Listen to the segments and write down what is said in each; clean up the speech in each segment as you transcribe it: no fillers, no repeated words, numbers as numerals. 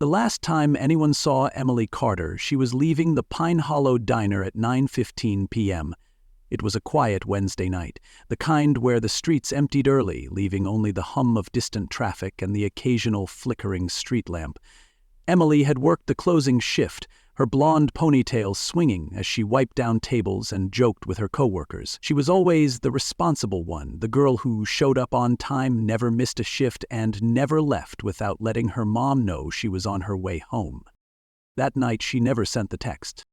The last time anyone saw Emily Carter, she was leaving the Pine Hollow Diner at 9:15 p.m. It was a quiet Wednesday night, the kind where the streets emptied early, leaving only the hum of distant traffic and the occasional flickering street lamp. Emily had worked the closing shift, her blonde ponytail swinging as she wiped down tables and joked with her coworkers. She was always the responsible one, the girl who showed up on time, never missed a shift, and never left without letting her mom know she was on her way home. That night she never sent the text.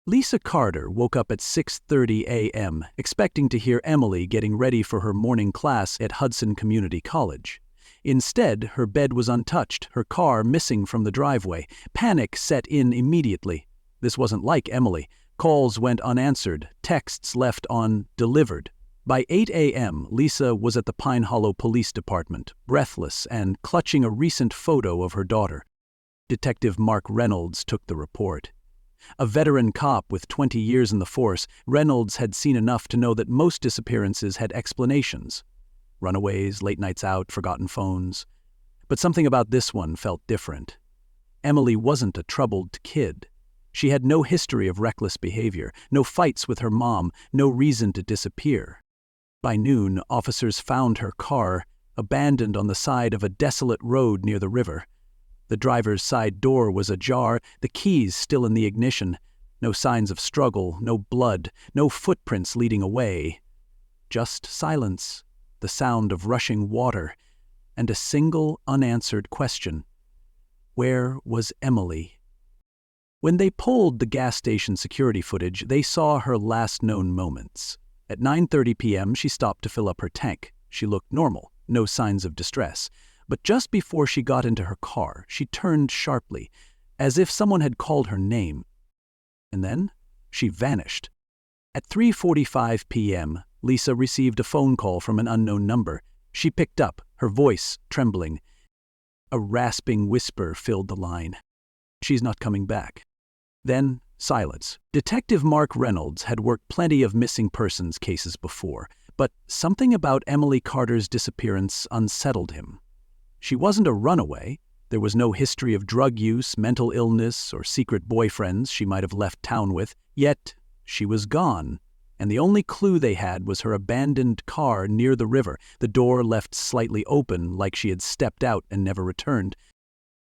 Lisa Carter woke up at 6:30 a.m., expecting to hear Emily getting ready for her morning class at Hudson Community College. Instead, her bed was untouched, her car missing from the driveway. Panic set in immediately. This wasn't like Emily. Calls went unanswered, texts left on delivered. By 8 a.m., Lisa was at the Pine Hollow Police Department, breathless and clutching a recent photo of her daughter. Detective Mark Reynolds took the report. A veteran cop with 20 years in the force, Reynolds had seen enough to know that most disappearances had explanations. Runaways, late nights out, forgotten phones. But something about this one felt different. Emily wasn't a troubled kid. She had no history of reckless behavior, no fights with her mom, no reason to disappear. By noon, officers found her car, abandoned on the side of a desolate road near the river. The driver's side door was ajar, the keys still in the ignition. No signs of struggle, no blood, no footprints leading away. Just silence, the sound of rushing water, and a single unanswered question. Where was Emily? When they pulled the gas station security footage, they saw her last known moments. At 9:30 p.m., she stopped to fill up her tank. She looked normal, no signs of distress. But just before she got into her car, she turned sharply, as if someone had called her name. And then she vanished. At 3:45 p.m., Lisa received a phone call from an unknown number. She picked up, her voice trembling. A rasping whisper filled the line. "She's not coming back." Then, silence. Detective Mark Reynolds had worked plenty of missing persons cases before, but something about Emily Carter's disappearance unsettled him. She wasn't a runaway. There was no history of drug use, mental illness, or secret boyfriends she might have left town with. Yet, she was gone, and the only clue they had was her abandoned car near the river, the door left slightly open like she had stepped out and never returned.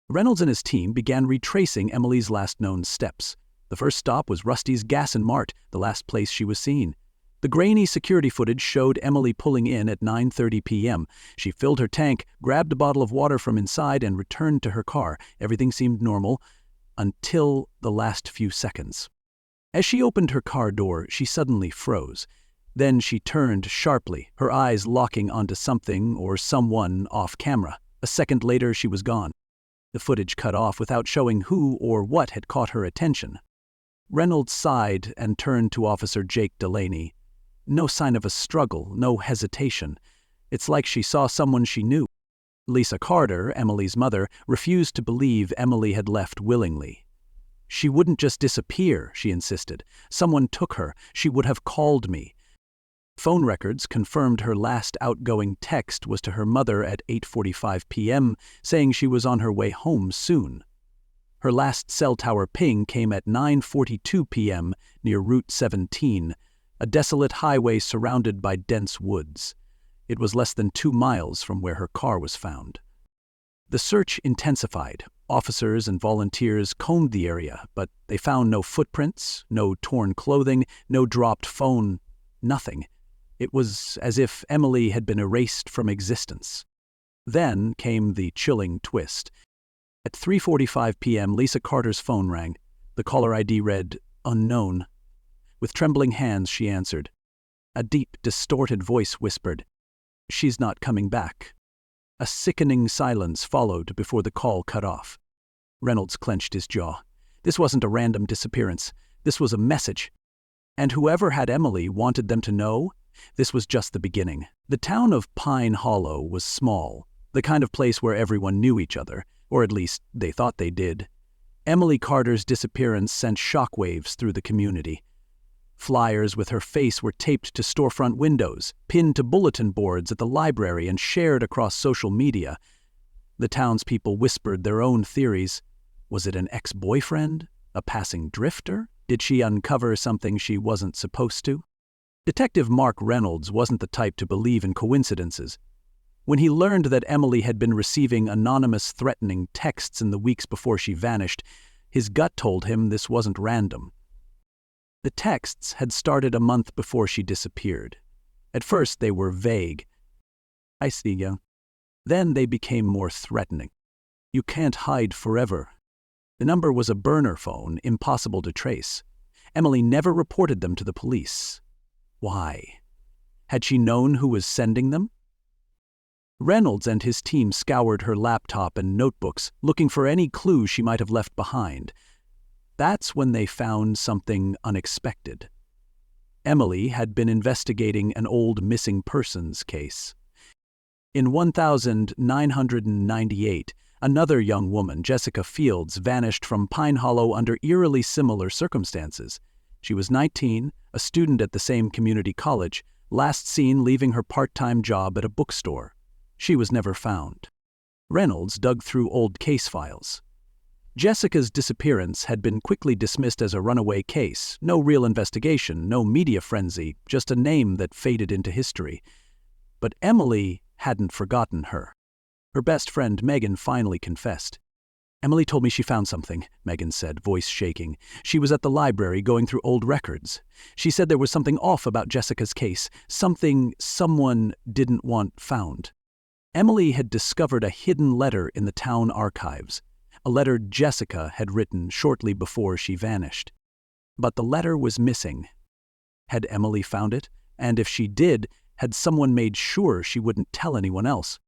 Reynolds and his team began retracing Emily's last known steps. The first stop was Rusty's Gas and Mart, the last place she was seen. The grainy security footage showed Emily pulling in at 9:30 p.m. She filled her tank, grabbed a bottle of water from inside, and returned to her car. Everything seemed normal, until the last few seconds. As she opened her car door, she suddenly froze. Then she turned sharply, her eyes locking onto something or someone off camera. A second later, she was gone. The footage cut off without showing who or what had caught her attention. Reynolds sighed and turned to Officer Jake Delaney. No sign of a struggle, no hesitation. It's like she saw someone she knew. Lisa Carter, Emily's mother, refused to believe Emily had left willingly. "She wouldn't just disappear," she insisted. "Someone took her. She would have called me." Phone records confirmed her last outgoing text was to her mother at 8:45 p.m., saying she was on her way home soon. Her last cell tower ping came at 9:42 p.m. near Route 17, a desolate highway surrounded by dense woods. It was less than 2 miles from where her car was found. The search intensified. Officers and volunteers combed the area, but they found no footprints, no torn clothing, no dropped phone, nothing. It was as if Emily had been erased from existence. Then came the chilling twist. At 3:45 p.m., Lisa Carter's phone rang. The caller ID read, "Unknown." With trembling hands, she answered. A deep, distorted voice whispered, "She's not coming back." A sickening silence followed before the call cut off. Reynolds clenched his jaw. This wasn't a random disappearance. This was a message. And whoever had Emily wanted them to know, this was just the beginning. The town of Pine Hollow was small, the kind of place where everyone knew each other, or at least they thought they did. Emily Carter's disappearance sent shockwaves through the community. Flyers with her face were taped to storefront windows, pinned to bulletin boards at the library, and shared across social media. The townspeople whispered their own theories. Was it an ex-boyfriend? A passing drifter? Did she uncover something she wasn't supposed to? Detective Mark Reynolds wasn't the type to believe in coincidences. When he learned that Emily had been receiving anonymous threatening texts in the weeks before she vanished, his gut told him this wasn't random. The texts had started a month before she disappeared. At first they were vague. "I see ya." Then they became more threatening. "You can't hide forever." The number was a burner phone, impossible to trace. Emily never reported them to the police. Why? Had she known who was sending them? Reynolds and his team scoured her laptop and notebooks, looking for any clue she might have left behind. That's when they found something unexpected. Emily had been investigating an old missing persons case. In 1998, another young woman, Jessica Fields, vanished from Pine Hollow under eerily similar circumstances. She was 19, a student at the same community college, last seen leaving her part-time job at a bookstore. She was never found. Reynolds dug through old case files. Jessica's disappearance had been quickly dismissed as a runaway case. No real investigation, no media frenzy, just a name that faded into history. But Emily hadn't forgotten her. Her best friend, Megan, finally confessed. "Emily told me she found something," Megan said, voice shaking. "She was at the library going through old records. She said there was something off about Jessica's case, something someone didn't want found." Emily had discovered a hidden letter in the town archives, a letter Jessica had written shortly before she vanished. But the letter was missing. Had Emily found it? And if she did, had someone made sure she wouldn't tell anyone else?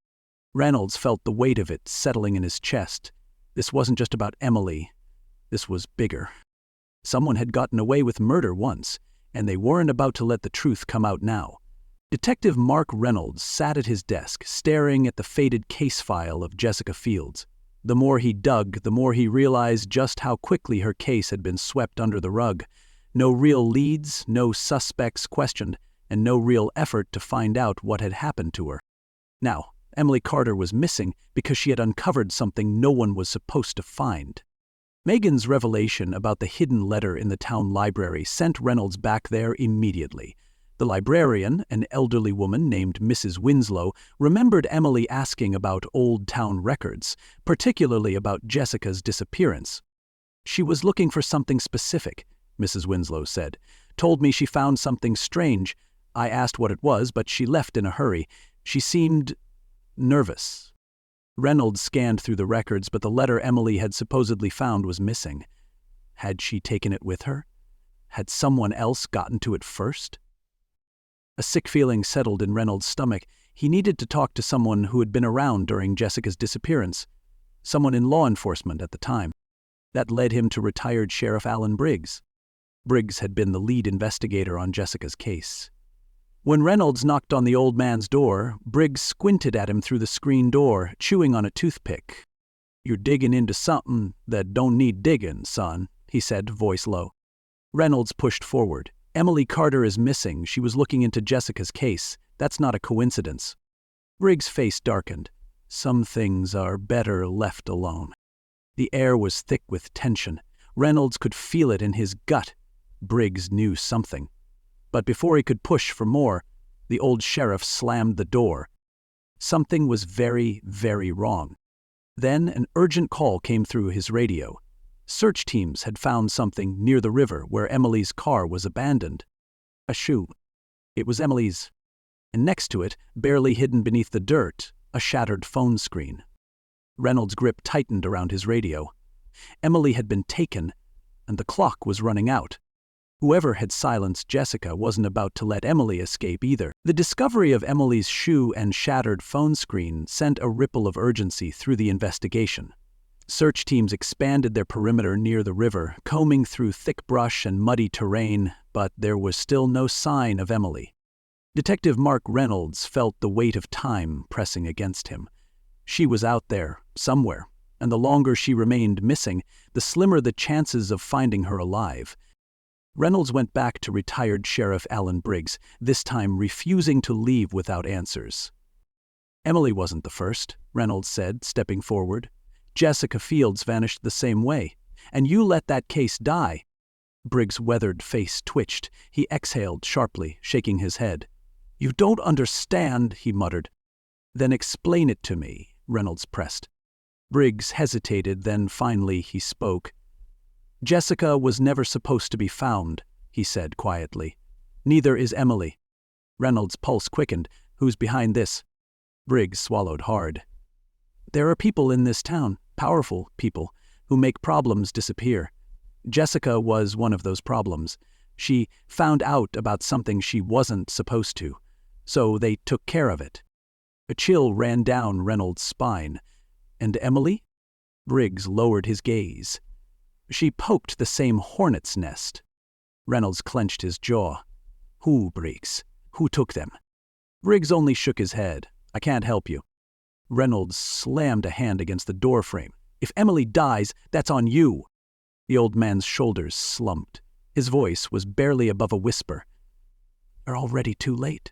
Reynolds felt the weight of it settling in his chest. This wasn't just about Emily. This was bigger. Someone had gotten away with murder once, and they weren't about to let the truth come out now. Detective Mark Reynolds sat at his desk, staring at the faded case file of Jessica Fields. The more he dug, the more he realized just how quickly her case had been swept under the rug. No real leads, no suspects questioned, and no real effort to find out what had happened to her. Now, Emily Carter was missing because she had uncovered something no one was supposed to find. Megan's revelation about the hidden letter in the town library sent Reynolds back there immediately. The librarian, an elderly woman named Mrs. Winslow, remembered Emily asking about old town records, particularly about Jessica's disappearance. "She was looking for something specific," Mrs. Winslow said. "Told me she found something strange. I asked what it was, but she left in a hurry. She seemed nervous." Reynolds scanned through the records, but the letter Emily had supposedly found was missing. Had she taken it with her? Had someone else gotten to it first? A sick feeling settled in Reynolds' stomach. He needed to talk to someone who had been around during Jessica's disappearance, someone in law enforcement at the time. That led him to retired Sheriff Alan Briggs. Briggs had been the lead investigator on Jessica's case. When Reynolds knocked on the old man's door, Briggs squinted at him through the screen door, chewing on a toothpick. "You're digging into something that don't need digging, son," he said, voice low. Reynolds pushed forward. "Emily Carter is missing. She was looking into Jessica's case. That's not a coincidence." Briggs' face darkened. Some things are better left alone. The air was thick with tension. Reynolds could feel it in his gut. Briggs knew something. But before he could push for more, the old sheriff slammed the door. Something was very, very wrong. Then an urgent call came through his radio. Search teams had found something near the river where Emily's car was abandoned. A shoe. It was Emily's. And next to it, barely hidden beneath the dirt, a shattered phone screen. Reynolds' grip tightened around his radio. Emily had been taken, and the clock was running out. Whoever had silenced Jessica wasn't about to let Emily escape either. The discovery of Emily's shoe and shattered phone screen sent a ripple of urgency through the investigation. Search teams expanded their perimeter near the river, combing through thick brush and muddy terrain, but there was still no sign of Emily. Detective Mark Reynolds felt the weight of time pressing against him. She was out there, somewhere, and the longer she remained missing, the slimmer the chances of finding her alive. Reynolds went back to retired Sheriff Alan Briggs, this time refusing to leave without answers. "Emily wasn't the first," Reynolds said, stepping forward. Jessica Fields vanished the same way, and you let that case die." Briggs' weathered face twitched. He exhaled sharply, shaking his head. "You don't understand," he muttered. "Then explain it to me," Reynolds pressed. Briggs hesitated, then finally he spoke. "Jessica was never supposed to be found," he said quietly. "Neither is Emily." Reynolds' pulse quickened. "Who's behind this?" Briggs swallowed hard. "There are people in this town, powerful people, who make problems disappear. Jessica was one of those problems. She found out about something she wasn't supposed to, so they took care of it." A chill ran down Reynolds' spine. "And Emily?" Briggs lowered his gaze. "She poked the same hornet's nest." Reynolds clenched his jaw. "Who, Briggs? Who took them?" Briggs only shook his head. "I can't help you." Reynolds slammed a hand against the doorframe. "If Emily dies, that's on you." The old man's shoulders slumped. His voice was barely above a whisper. "Are already too late."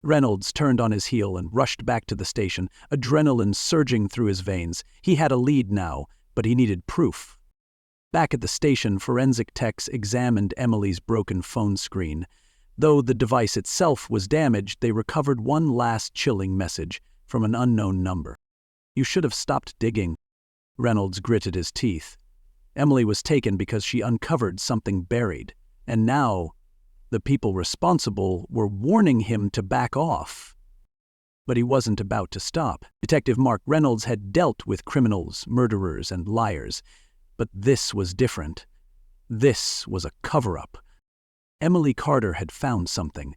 Reynolds turned on his heel and rushed back to the station, adrenaline surging through his veins. He had a lead now, but he needed proof. Back at the station, forensic techs examined Emily's broken phone screen. Though the device itself was damaged, they recovered one last chilling message from an unknown number. "You should have stopped digging." Reynolds gritted his teeth. Emily was taken because she uncovered something buried, and now the people responsible were warning him to back off. But he wasn't about to stop. Detective Mark Reynolds had dealt with criminals, murderers, and liars. But this was different. This was a cover-up. Emily Carter had found something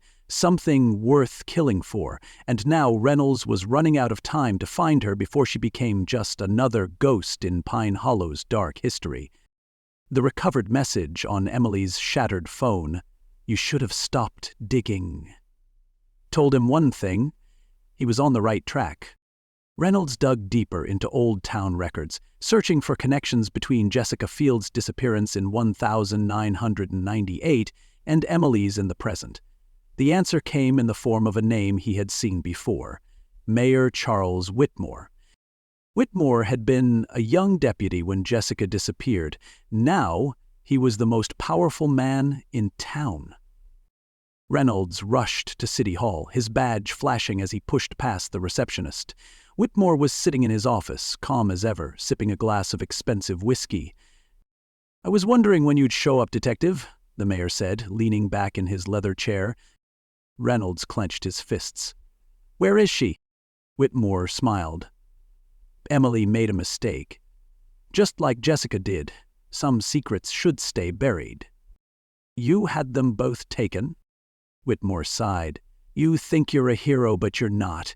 worth killing for, and now Reynolds was running out of time to find her before she became just another ghost in Pine Hollow's dark history. The recovered message on Emily's shattered phone, "You should have stopped digging," told him one thing: he was on the right track. Reynolds dug deeper into old town records, searching for connections between Jessica Fields' disappearance in 1998 and Emily's in the present. The answer came in the form of a name he had seen before: Mayor Charles Whitmore. Whitmore had been a young deputy when Jessica disappeared. Now he was the most powerful man in town. Reynolds rushed to City Hall, his badge flashing as he pushed past the receptionist. Whitmore was sitting in his office, calm as ever, sipping a glass of expensive whiskey. "I was wondering when you'd show up, Detective," the mayor said, leaning back in his leather chair. Reynolds clenched his fists. "Where is she?" Whitmore smiled. "Emily made a mistake. Just like Jessica did. Some secrets should stay buried." "You had them both taken?" Whitmore sighed. "You think you're a hero, but you're not.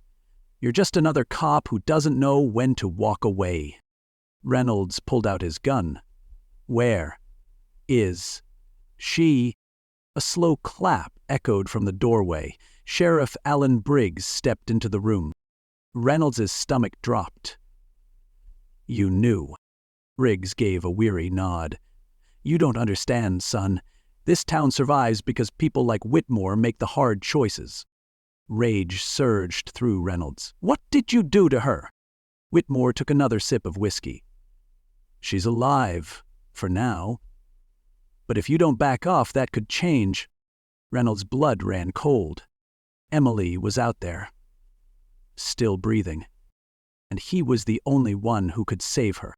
You're just another cop who doesn't know when to walk away." Reynolds pulled out his gun. "Where is she?" A slow clap echoed from the doorway. Sheriff Alan Briggs stepped into the room. Reynolds' stomach dropped. "You knew." Briggs gave a weary nod. "You don't understand, son. This town survives because people like Whitmore make the hard choices." Rage surged through Reynolds. "What did you do to her?" Whitmore took another sip of whiskey. "She's alive, for now. But if you don't back off, that could change." Reynolds' blood ran cold. Emily was out there, still breathing, and he was the only one who could save her.